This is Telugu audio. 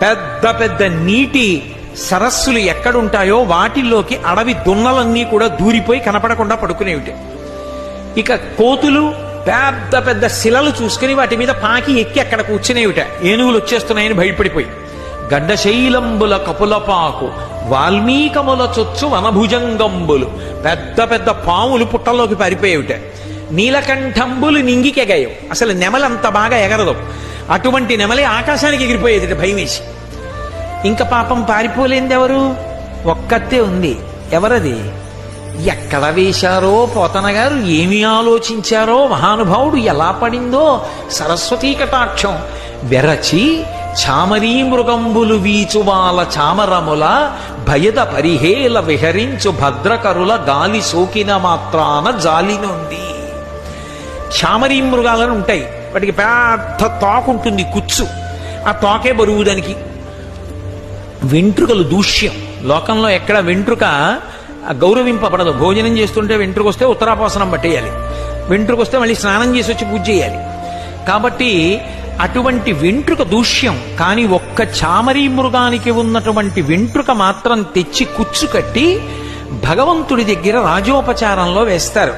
పెద్ద పెద్ద నీటి సరస్సులు ఎక్కడుంటాయో వాటిల్లోకి అడవి దున్నలన్నీ కూడా దూరిపోయి కనపడకుండా పడుకునేవిటే. ఇక కోతులు పెద్ద పెద్ద శిలలు చూసుకుని వాటి మీద పాకి ఎక్కి అక్కడ కూర్చునేవిట, ఏనుగులు వచ్చేస్తున్నాయని భయపడిపోయి. గడ్డశైలంబుల కపులపాకు వాల్మీకముల చొచ్చు వనభుజంగంబులు, పెద్ద పెద్ద పాములు పుట్టల్లోకి పారిపోయేవిట. నీలకంఠంబులు నింగికెగాయవు, అసలు నెమలంత బాగా ఎగరదు. అటువంటి నెమలి ఆకాశానికి ఎగిరిపోయేది భయం వేసి. ఇంకా పాపం పారిపోలేంది ఎవరు? ఒక్కతే ఉంది. ఎవరది? ఎక్కడ వేశారో పోతన గారు, ఏమి ఆలోచించారో మహానుభావుడు, ఎలా పడిందో సరస్వతీ కటాక్షం. వెరచి చామరీ మృగంబులు వీచువాల చామరముల భయద పరిహేల విహరించు భద్రకరుల గాలి సోకిన మాత్రాన జాలి నుండి. చామరీ మృగాలను ఉంటాయి, వాటికి పెద్ద తోకుంటుంది, కుచ్చు. ఆ తోకే బరువు దానికి. వెంట్రుకలు దూష్యం. లోకంలో ఎక్కడ వెంట్రుక గౌరవింపబడదు. భోజనం చేస్తుంటే వెంట్రుక వస్తే ఉత్తరాపోసనం పట్టేయాలి, వెంట్రుక వస్తే మళ్ళీ స్నానం చేసి వచ్చి పూజ చేయాలి. కాబట్టి అటువంటి వెంట్రుక దూష్యం. కానీ ఒక్క చామరీ మృగానికి ఉన్నటువంటి వెంట్రుక మాత్రం తెచ్చి కుచ్చు కట్టి భగవంతుడి దగ్గర రాజోపచారంలో వేస్తారు.